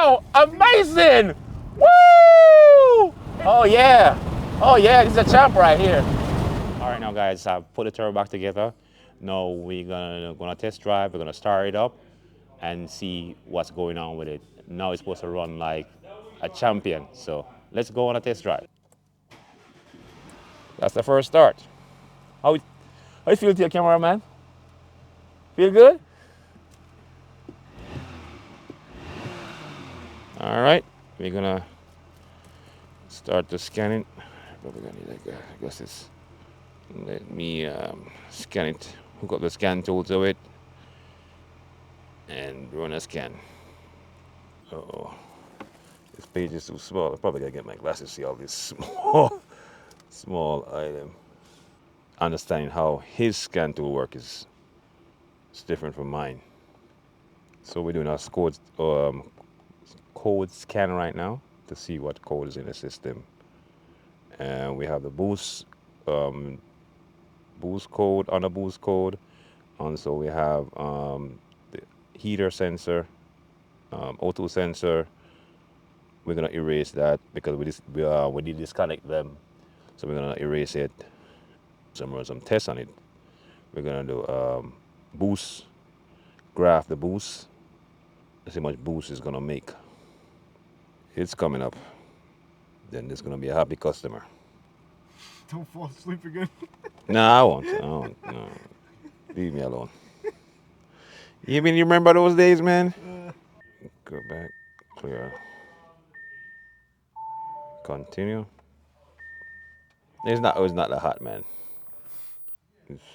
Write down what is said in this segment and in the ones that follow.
Wow, amazing! Woo! Oh yeah, this is a champ right here. All right, now guys, I've put the turbo back together. Now we're gonna test drive. We're gonna start it up and see what's going on with it. Now it's supposed to run like a champion. So let's go on a test drive. That's the first start. How you feel to your camera, man? Feel good? All right, we're gonna start the scanning. Probably gonna need like I guess it's. Let me scan it. Hook up the scan tool to it and run a scan. Uh-oh. This page is too small. I'm probably gotta get my glasses to see all this small item. Understanding how his scan tool work is different from mine. So we're doing our code scan right now to see what code is in the system. And we have the boost code on the boost code. And so we have the heater sensor, O2 sensor. We're gonna erase that because we did disconnect them. So we're gonna erase it. Run some tests on it. We're gonna do boost, graph the boost. Let's see how much boost it's gonna make. It's coming up. Then there's gonna be a happy customer. Don't fall asleep again. Nah, I won't. No. Leave me alone. You remember those days, man? Go back, clear. Continue. It's not that hot, man.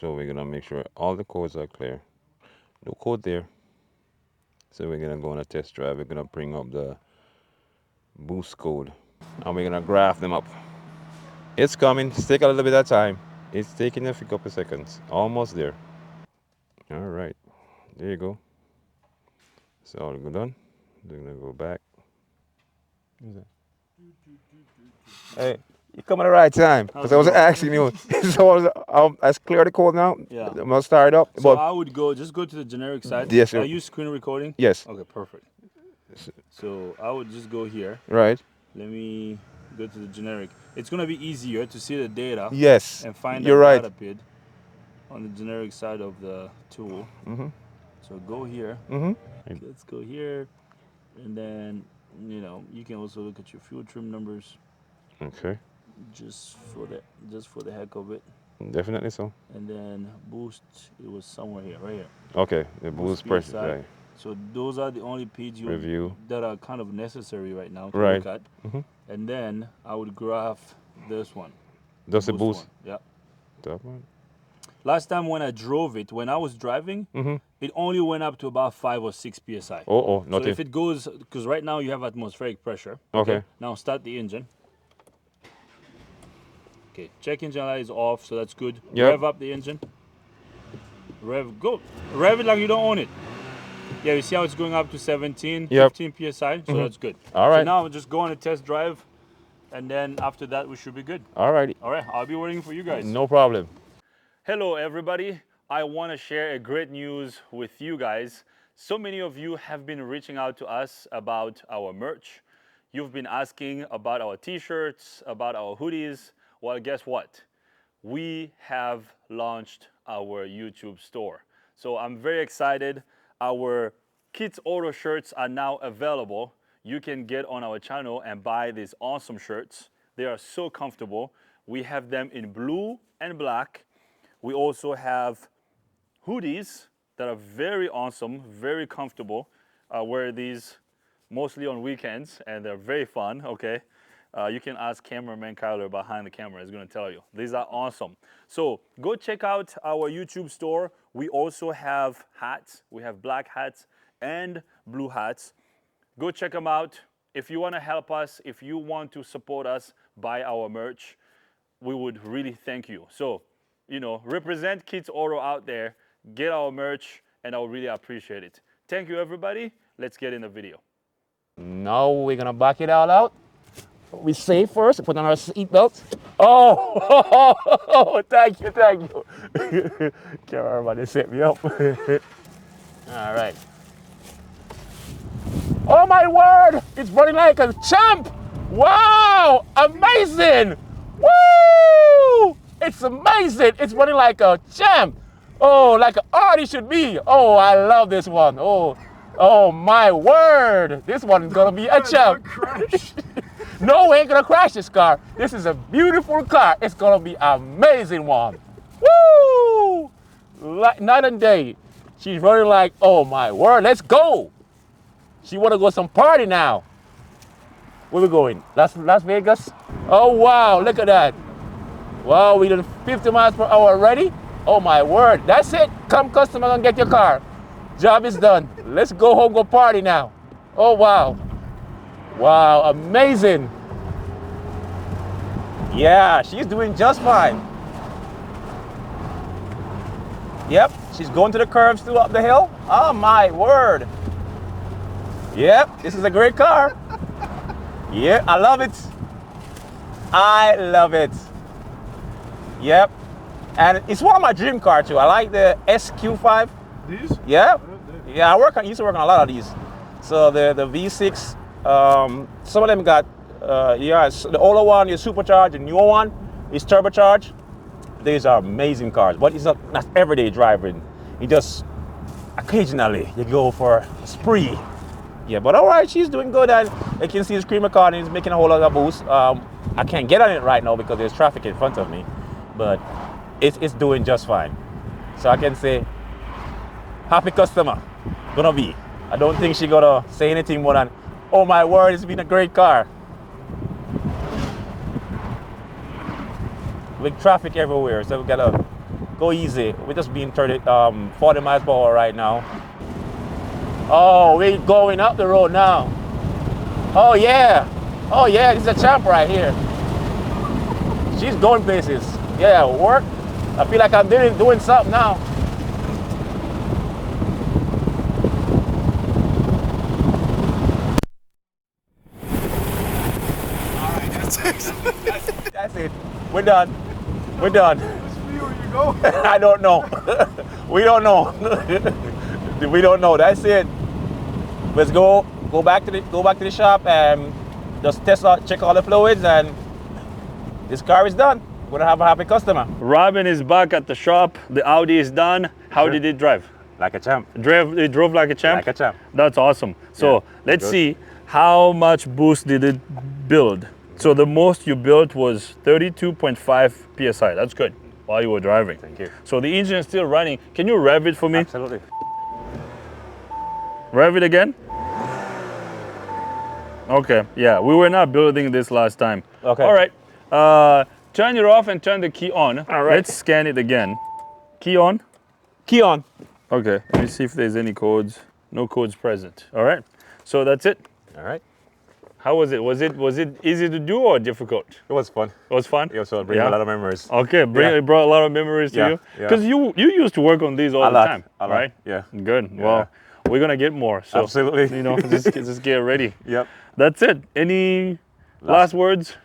So we're gonna make sure all the codes are clear. No code there. So we're gonna go on a test drive. We're gonna bring up the boost code and we're gonna graph them up. It's coming. It's taking a little bit of time. It's taking a few couple seconds. Almost there. All right. There you go. It's all done. They're gonna go back. Hey, you come at the right time because I was asking you. So I clear the code now. Yeah. I'm gonna start it up. So I would just go to the generic side. Yes, sir. Are you screen recording? Yes. Okay, perfect. So I would just go here. Right. Let me go to the generic. It's gonna be easier to see the data. Yes. And find You're the right. data PID on the generic side of the tool. Mm-hmm. So go here. Mm-hmm. Okay, let's go here, and then you can also look at your fuel trim numbers. Okay. Just for the heck of it. Definitely so. And then boost, it was somewhere here, right here. Okay, the boost pressure. Right. So those are the only PIDs that are kind of necessary right now to look at. Mm-hmm. And then I would graph this one. That's the boost? One. Yeah. That one? Last time when I drove it, when I was driving, it only went up to about 5 or 6 psi. Oh, nothing. So if it goes, because right now you have atmospheric pressure. Okay. Now start the engine. Okay, check engine light is off, so that's good. Yep. Rev up the engine. Go. Rev it like you don't own it. Yeah, you see how it's going up to 17, 15 psi, so that's good. All right. So now just go on a test drive, and then after that we should be good. All righty. All right, I'll be waiting for you guys. No problem. Hello everybody. I want to share a great news with you guys. So many of you have been reaching out to us about our merch. You've been asking about our t-shirts, about our hoodies. Well, guess what? We have launched our YouTube store. So I'm very excited. Our Kids Auto shirts are now available. You can get on our channel and buy these awesome shirts. They are so comfortable. We have them in blue and black. We also have hoodies that are very awesome, very comfortable. I wear these mostly on weekends and they're very fun, okay? You can ask cameraman Kyler behind the camera, he's gonna tell you. These are awesome. So go check out our YouTube store. We also have hats. We have black hats and blue hats. Go check them out. If you wanna help us, if you want to support us, buy our merch, we would really thank you. So, represent Kids Auto out there, get our merch, and I would really appreciate it. Thank you, everybody. Let's get in the video. Now we're gonna back it all out. We save first, put on our seat belts. Oh, thank you. Can't remember, they set me up. All right. Oh my word! It's running like a champ! Wow! Amazing! Woo! It's amazing! It's running like a champ! Oh, like an AUDI should be! Oh, I love this one! Oh my word! This one is gonna be a champ! Crash. No, we ain't gonna crash this car. This is a beautiful car. It's gonna be an amazing one. Woo! Like night and day. She's running like, oh my word, let's go! She wanna go some party now. Where we going? Las Vegas? Oh wow, look at that. Wow, we did 50 miles per hour already? Oh my word, that's it. Come customer and get your car. Job is done. Let's go home, go party now. Oh wow. Wow, amazing. Yeah, she's doing just fine. Yep, she's going to the curves too up the hill. Oh my word. Yep, this is a great car. Yeah, I love it. I love it. Yep. And it's one of my dream cars too. I like the SQ5. These? Yeah. Yeah, I used to work on a lot of these. So the V6, some of them got, yeah, the older one is supercharged, the newer one is turbocharged. These are amazing cars, but it's not everyday driving. You just, occasionally, you go for a spree. Yeah, but all right, she's doing good, and you can see the screamer car is making a whole lot of boost. I can't get on it right now because there's traffic in front of me, but it's doing just fine. So I can say, happy customer, gonna be. I don't think she's gonna say anything more than, oh my word, it's been a great car. With traffic everywhere, so we gotta go easy. We're just being 40 miles per hour right now. Oh, we're going up the road now. Oh yeah, this is a champ right here. She's going places. Yeah, work. I feel like I'm doing something now. Alright, that's it. That's it. We're done. We're done. This video where you go? I don't know. We don't know. We don't know. That's it. Let's go back to the shop and just check all the fluids, and this car is done. We're gonna have a happy customer. Robin is back at the shop. The Audi is done. How did it drive? Like a champ. It drove like a champ? Like a champ. That's awesome. So Yeah, let's good. see how much boost did it build. So the most you built was 32.5 PSI. That's good while you were driving. Thank you. So the engine is still running. Can you rev it for me? Absolutely. Rev it again? Okay, yeah, we were not building this last time. Okay. All right, turn it off and turn the key on. All right. Let's scan it again. Key on. Key on. Okay, let me see if there's any codes. No codes present. All right, so that's it. All right. How was it? Was it easy to do or difficult? It was fun. It was fun? It also bring a lot of memories. Okay, it brought a lot of memories to Yeah, you? yeah. Because you used to work on these all A the lot, time, a lot, right? yeah. Good, Yeah. well, we're gonna get more. So, Absolutely. you know, just get ready. Yep. That's it. Any last words?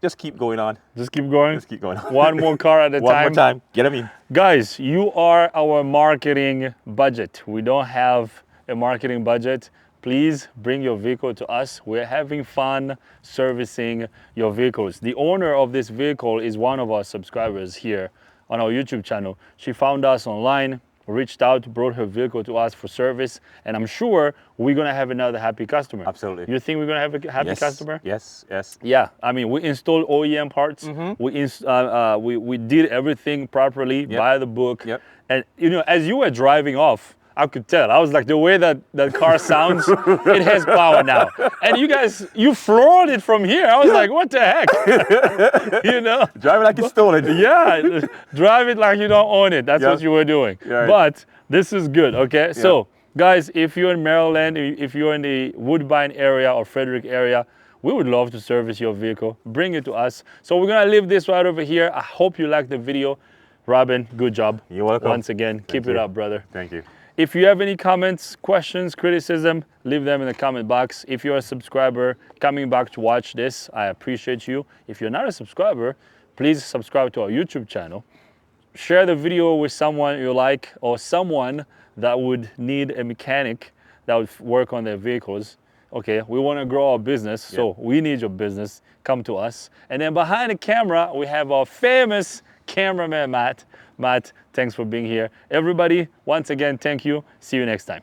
Just keep going on. Just keep going. Just keep going on. One more car at a One time. more time. Get them in. Guys, you are our marketing budget. We don't have a marketing budget. Please bring your vehicle to us. We're having fun servicing your vehicles. The owner of this vehicle is one of our subscribers here on our YouTube channel. She found us online, reached out, brought her vehicle to us for service, and I'm sure we're gonna have another happy customer. Absolutely. You think we're gonna have a happy Yes. customer? Yes. Yes. Yeah, I mean, we installed OEM parts. We did everything properly, by the book. Yep. And you know, as you were driving off, I could tell. I was like, the way that car sounds, it has power now. And you guys, you floored it from here. I was like, what the heck? You know? Drive it like it's stolen. Yeah, drive it like you don't own it. That's what you were doing. Right. But this is good, okay? So, guys, if you're in Maryland, if you're in the Woodbine area or Frederick area, we would love to service your vehicle. Bring it to us. So we're gonna leave this right over here. I hope you liked the video. Robin, good job. You're welcome. Once again, keep it up, brother. Thank you. If you have any comments, questions, criticism, leave them in the comment box. If you're a subscriber coming back to watch this, I appreciate you. If you're not a subscriber, please subscribe to our YouTube channel. Share the video with someone you like or someone that would need a mechanic that would work on their vehicles. Okay, we want to grow our business, so we need your business. Come to us. And then behind the camera, we have our famous cameraman, Matt. Matt, thanks for being here. Everybody, once again, thank you. See you next time.